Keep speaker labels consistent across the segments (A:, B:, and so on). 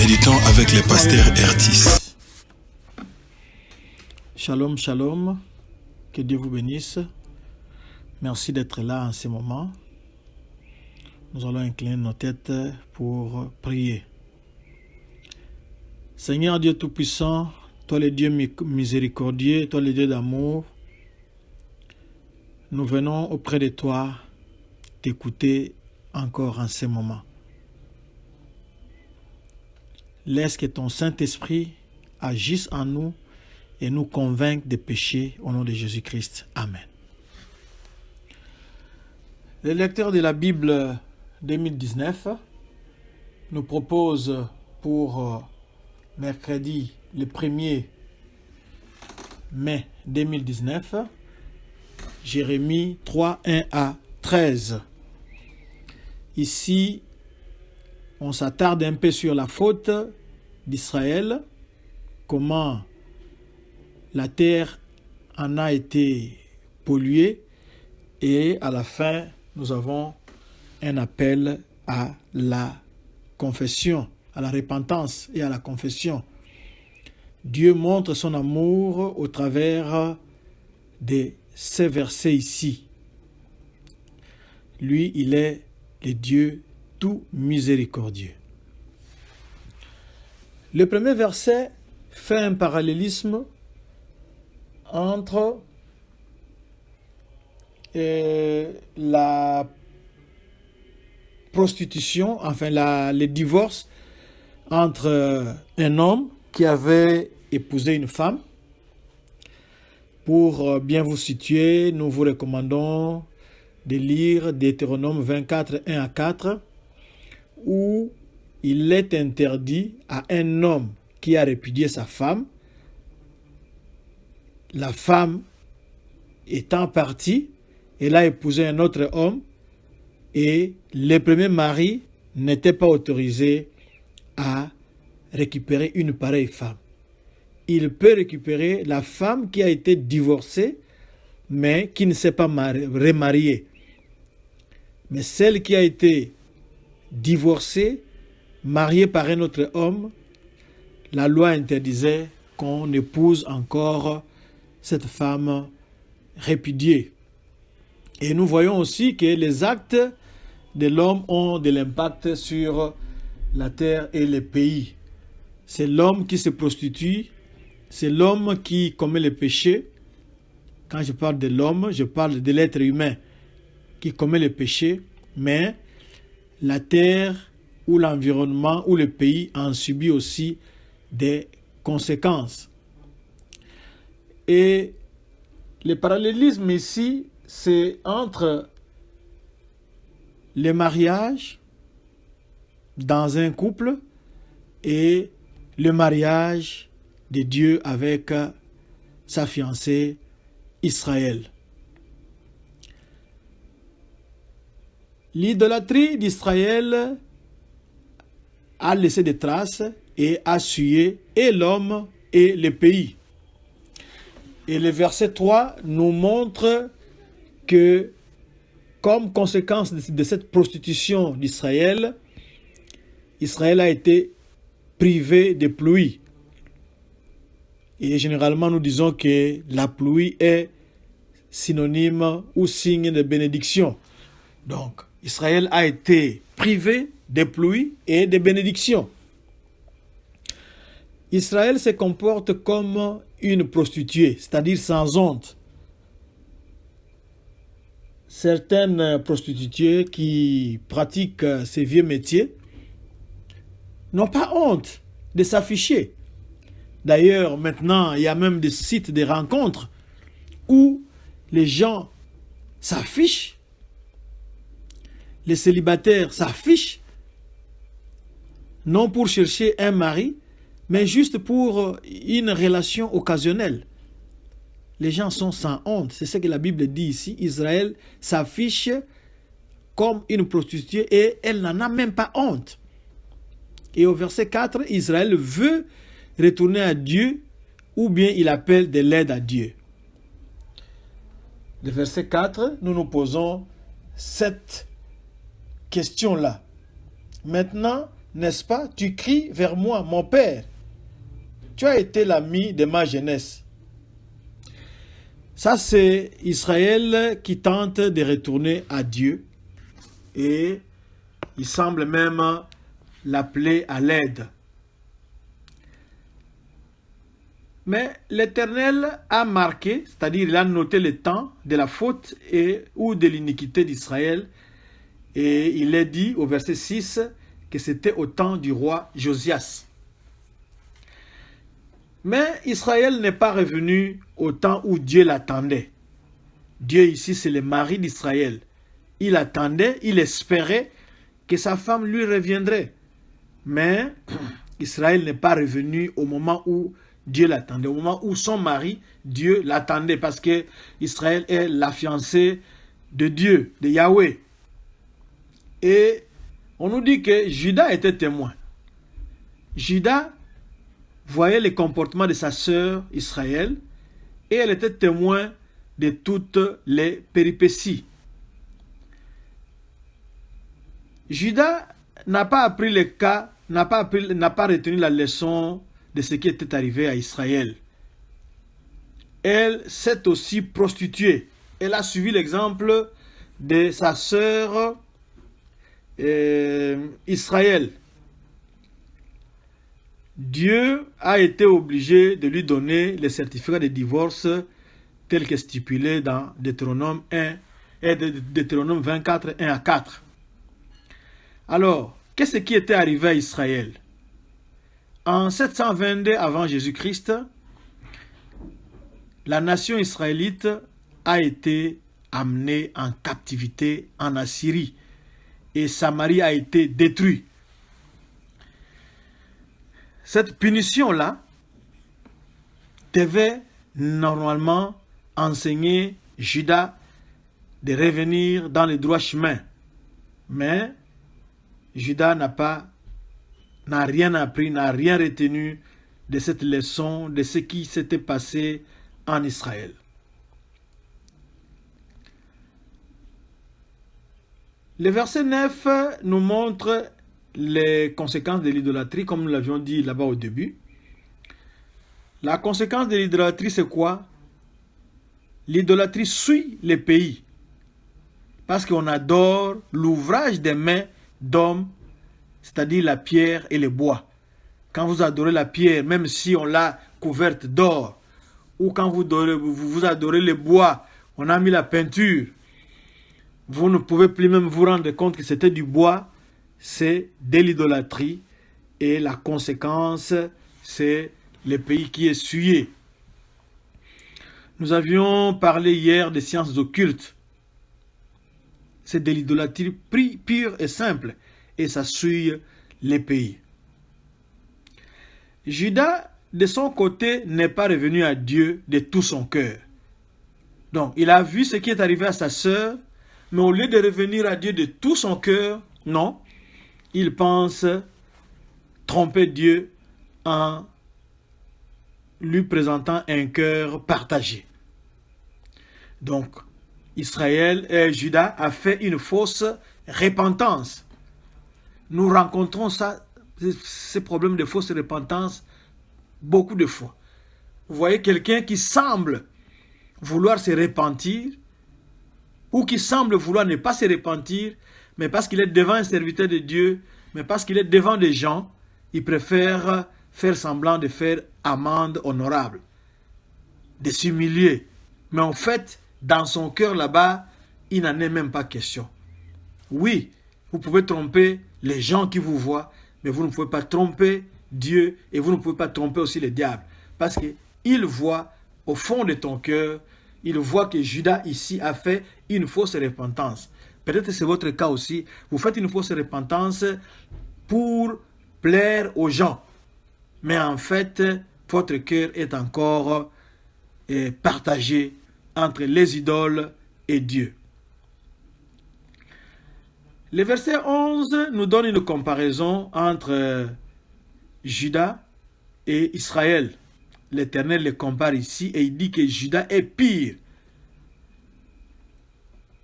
A: Méditons avec les pasteurs Ertis.
B: Shalom, shalom. Que Dieu vous bénisse. Merci d'être là en ce moment. Nous allons incliner nos têtes pour prier. Seigneur Dieu Tout-Puissant, toi le Dieu miséricordieux, toi le Dieu d'amour, nous venons auprès de toi t'écouter encore en ce moment. Laisse que ton Saint-Esprit agisse en nous et nous convainque des péchés au nom de Jésus-Christ. Amen. Le lecteur de la Bible 2019 nous propose pour mercredi le 1er mai 2019 Jérémie 3, 1 à 13. Ici, on s'attarde un peu sur la faute d'Israël, comment la terre en a été polluée, et à la fin, nous avons un appel à la confession, à la repentance et à la confession. Dieu montre son amour au travers de ces versets ici. Lui, il est le Dieu tout miséricordieux. Le premier verset fait un parallélisme entre la prostitution, enfin le divorce entre un homme qui avait épousé une femme. Pour bien vous situer, nous vous recommandons de lire Deutéronome 24, 1 à 4, où il est interdit à un homme qui a répudié sa femme, la femme étant partie, elle a épousé un autre homme et le premier mari n'était pas autorisé à récupérer une pareille femme. Il peut récupérer la femme qui a été divorcée mais qui ne s'est pas remariée. Mais celle qui a été divorcée, mariée par un autre homme, la loi interdisait qu'on épouse encore cette femme répudiée. Et nous voyons aussi que les actes de l'homme ont de l'impact sur la terre et les pays. C'est l'homme qui se prostitue, c'est l'homme qui commet le péché. Quand je parle de l'homme, je parle de l'être humain qui commet le péché, mais la terre ou l'environnement ou le pays en subit aussi des conséquences. Et le parallélisme ici, c'est entre le mariage dans un couple et le mariage de Dieu avec sa fiancée Israël. L'idolâtrie d'Israël a laissé des traces et a souillé et l'homme et le pays. Et le verset 3 nous montre que, comme conséquence de cette prostitution d'Israël, Israël a été privé de pluie. Et généralement, nous disons que la pluie est synonyme ou signe de bénédiction. Donc, Israël a été privé de pluie et de bénédiction. Israël se comporte comme une prostituée, c'est-à-dire sans honte. Certaines prostituées qui pratiquent ces vieux métiers n'ont pas honte de s'afficher. D'ailleurs, maintenant, il y a même des sites de rencontres où les gens s'affichent, les célibataires s'affichent, non pour chercher un mari, mais juste pour une relation occasionnelle. Les gens sont sans honte, c'est ce que la Bible dit ici. Israël s'affiche comme une prostituée et elle n'en a même pas honte. Et au verset 4, Israël veut retourner à Dieu ou bien il appelle de l'aide à Dieu. Le verset 4, nous nous posons cette question-là. Maintenant, n'est-ce pas? Tu cries vers moi, mon Père. Tu as été l'ami de ma jeunesse. Ça, c'est Israël qui tente de retourner à Dieu. Et il semble même l'appeler à l'aide. Mais l'Éternel a marqué, c'est-à-dire il a noté le temps de la faute ou de l'iniquité d'Israël. Et il est dit au verset 6 que c'était au temps du roi Josias. Mais Israël n'est pas revenu au temps où Dieu l'attendait. Dieu ici, c'est le mari d'Israël. Il attendait, il espérait que sa femme lui reviendrait. Mais Israël n'est pas revenu au moment où Dieu l'attendait, au moment où son mari, Dieu, l'attendait, parce que Israël est la fiancée de Dieu, de Yahweh. Et on nous dit que Judas était témoin. Judas voyait les comportements de sa sœur Israël et elle était témoin de toutes les péripéties. Judas n'a pas appris le cas, n'a pas retenu la leçon de ce qui était arrivé à Israël. Elle s'est aussi prostituée. Elle a suivi l'exemple de sa sœur Israël. Dieu a été obligé de lui donner le certificat de divorce tel que stipulé dans Deutéronome 1 et Deutéronome 24, 1 à 4. Alors, qu'est-ce qui était arrivé à Israël? En 722 avant Jésus-Christ, la nation israélite a été amenée en captivité en Assyrie et Samarie a été détruite. Cette punition-là devait normalement enseigner Judas de revenir dans le droit chemin. Mais Judas n'a rien appris, n'a rien retenu de cette leçon, de ce qui s'était passé en Israël. Le verset 9 nous montre les conséquences de l'idolâtrie, comme nous l'avions dit là-bas au début. La conséquence de l'idolâtrie, c'est quoi? L'idolâtrie suit les pays. Parce qu'on adore l'ouvrage des mains d'hommes, c'est-à-dire la pierre et le bois. Quand vous adorez la pierre, même si on l'a couverte d'or, ou quand vous adorez le bois, on a mis la peinture, vous ne pouvez plus même vous rendre compte que c'était du bois. C'est de l'idolâtrie et la conséquence, c'est le pays qui est souillé. Nous avions parlé hier des sciences occultes. C'est de l'idolâtrie pure et simple et ça souille les pays. Judas, de son côté, n'est pas revenu à Dieu de tout son cœur. Donc, il a vu ce qui est arrivé à sa sœur, mais au lieu de revenir à Dieu de tout son cœur, non, il pense tromper Dieu en lui présentant un cœur partagé. Donc, Judas a fait une fausse repentance. Nous rencontrons ces problèmes de fausse repentance beaucoup de fois. Vous voyez quelqu'un qui semble vouloir se repentir ou qui semble vouloir ne pas se repentir, mais parce qu'il est devant un serviteur de Dieu, mais parce qu'il est devant des gens, il préfère faire semblant de faire amende honorable, de s'humilier. Mais en fait, dans son cœur là-bas, il n'en est même pas question. Oui, vous pouvez tromper les gens qui vous voient, mais vous ne pouvez pas tromper Dieu et vous ne pouvez pas tromper aussi le diable. Parce qu'il voit au fond de ton cœur, il voit que Judas ici a fait une fausse repentance. Peut-être que c'est votre cas aussi. Vous faites une fausse repentance pour plaire aux gens. Mais en fait, votre cœur est encore partagé entre les idoles et Dieu. Le verset 11 nous donne une comparaison entre Judas et Israël. L'Éternel les compare ici et il dit que Judas est pire.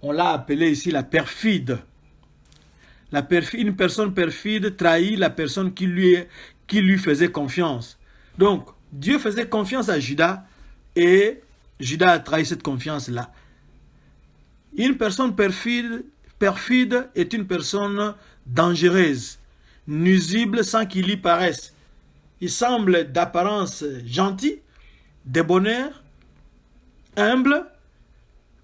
B: On l'a appelé ici la perfide. Une personne perfide trahit la personne qui lui faisait confiance. Donc, Dieu faisait confiance à Judas et Judas a trahi cette confiance-là. Une personne perfide est une personne dangereuse, nuisible sans qu'il y paraisse. Il semble d'apparence gentil, débonnaire, humble,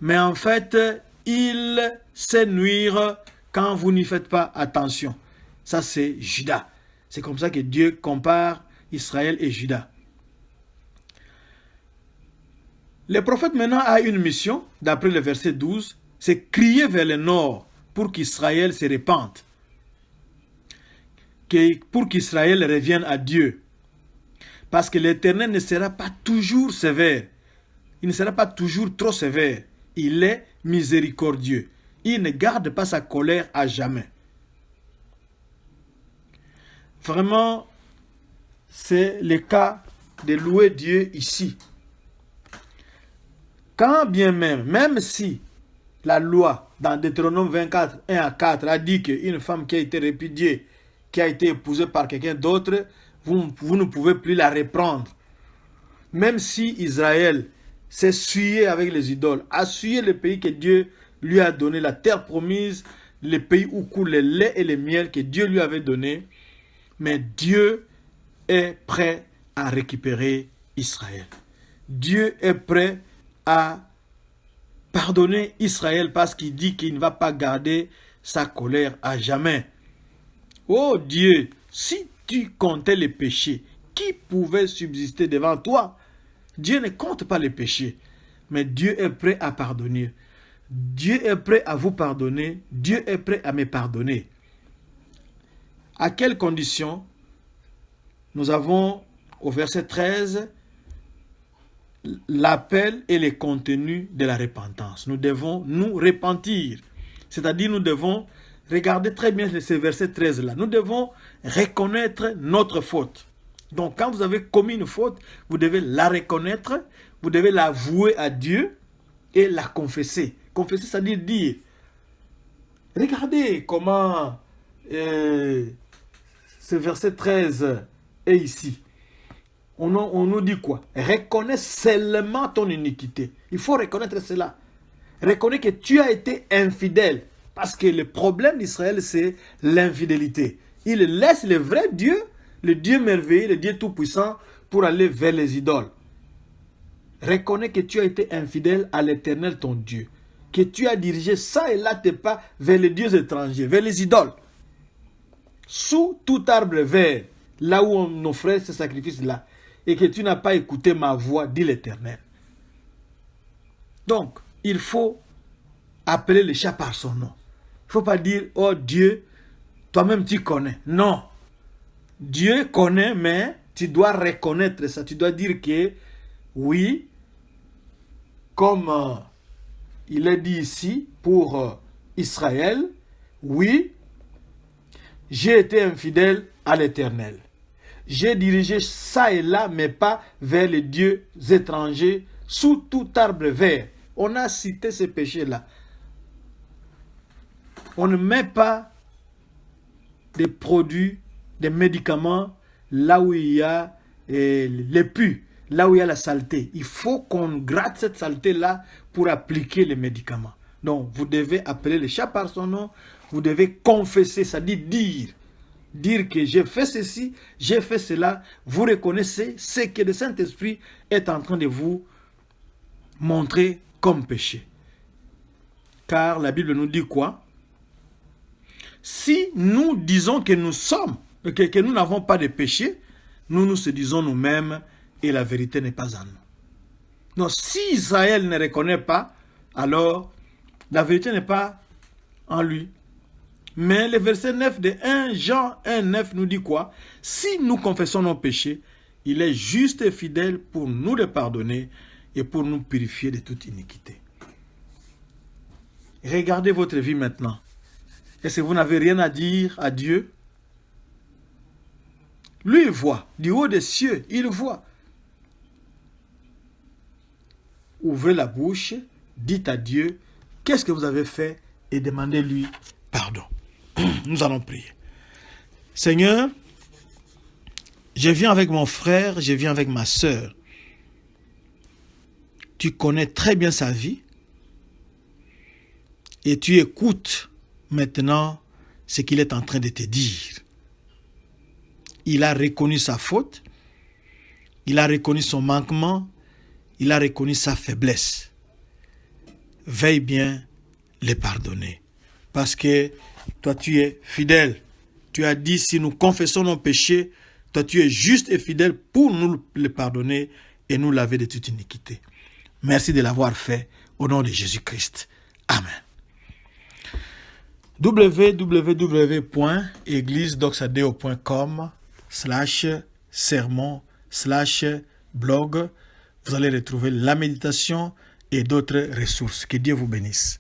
B: mais en fait, il sait nuire quand vous n'y faites pas attention. Ça, c'est Judas. C'est comme ça que Dieu compare Israël et Judas. Le prophète maintenant a une mission, d'après le verset 12, c'est crier vers le nord pour qu'Israël se répande, pour qu'Israël revienne à Dieu. Parce que l'Éternel ne sera pas toujours sévère. Il ne sera pas toujours trop sévère. Il est miséricordieux. Il ne garde pas sa colère à jamais. Vraiment, c'est le cas de louer Dieu ici. Quand bien même si la loi dans Deutéronome 24, 1 à 4 a dit qu'une femme qui a été répudiée, qui a été épousée par quelqu'un d'autre, vous ne pouvez plus la reprendre. Même si Israël s'est souillé avec les idoles, a souillé le pays que Dieu lui a donné, la terre promise, le pays où coule le lait et le miel que Dieu lui avait donné, mais Dieu est prêt à récupérer Israël. Dieu est prêt à pardonner Israël parce qu'il dit qu'il ne va pas garder sa colère à jamais. Oh Dieu, si tu comptais les péchés, qui pouvait subsister devant toi? Dieu ne compte pas les péchés, mais Dieu est prêt à pardonner. Dieu est prêt à vous pardonner. Dieu est prêt à me pardonner. À quelles conditions? Nous avons au verset 13 l'appel et le contenu de la repentance. Nous devons nous repentir. C'est-à-dire nous devons regarder très bien ce verset 13-là. Nous devons reconnaître notre faute. Donc quand vous avez commis une faute, vous devez la reconnaître, vous devez l'avouer à Dieu et la confesser. Confesser, c'est-à-dire dire. Regardez comment ce verset 13 est ici. On nous dit quoi? Reconnais seulement ton iniquité. Il faut reconnaître cela. Reconnais que tu as été infidèle. Parce que le problème d'Israël, c'est l'infidélité. Il laisse le vrai Dieu, le Dieu merveilleux, le Dieu tout-puissant, pour aller vers les idoles. Reconnais que tu as été infidèle à l'Éternel, ton Dieu. Que tu as dirigé ça et là tes pas vers les dieux étrangers, vers les idoles. Sous tout arbre vert, là où on offrait ce sacrifice-là, et que tu n'as pas écouté ma voix, dit l'Éternel. Donc, il faut appeler le chat par son nom. Il ne faut pas dire, oh Dieu, toi-même tu connais. Non. Dieu connaît, mais tu dois reconnaître ça. Tu dois dire que, oui, comme il est dit ici pour Israël, oui, j'ai été infidèle à l'Éternel. J'ai dirigé ça et là, mais pas vers les dieux étrangers, sous tout arbre vert. On a cité ces péchés-là. On ne met pas des produits, des médicaments, là où il y a les pus, là où il y a la saleté. Il faut qu'on gratte cette saleté-là pour appliquer les médicaments. Donc, vous devez appeler le chat par son nom, vous devez confesser, c'est-à-dire dire que j'ai fait ceci, j'ai fait cela, vous reconnaissez ce que le Saint-Esprit est en train de vous montrer comme péché. Car la Bible nous dit quoi? Si nous disons que nous sommes, que nous n'avons pas de péché, nous nous séduisons nous-mêmes et la vérité n'est pas en nous. Donc si Israël ne reconnaît pas, alors la vérité n'est pas en lui. Mais le verset 9 de 1 Jean 1, 9 nous dit quoi? Si nous confessons nos péchés, il est juste et fidèle pour nous les pardonner et pour nous purifier de toute iniquité. Regardez votre vie maintenant. Est-ce que vous n'avez rien à dire à Dieu? Lui, il voit. Du haut des cieux, il voit. Ouvrez la bouche, dites à Dieu, qu'est-ce que vous avez fait et demandez-lui pardon. Nous allons prier. Seigneur, je viens avec mon frère, je viens avec ma sœur. Tu connais très bien sa vie et tu écoutes maintenant ce qu'il est en train de te dire. Il a reconnu sa faute, il a reconnu son manquement, il a reconnu sa faiblesse. Veille bien les pardonner. Parce que toi tu es fidèle. Tu as dit si nous confessons nos péchés, toi tu es juste et fidèle pour nous les pardonner et nous laver de toute iniquité. Merci de l'avoir fait au nom de Jésus-Christ. Amen. www.églisedoxadeo.com/sermon/blog. Vous allez retrouver la méditation et d'autres ressources. Que Dieu vous bénisse.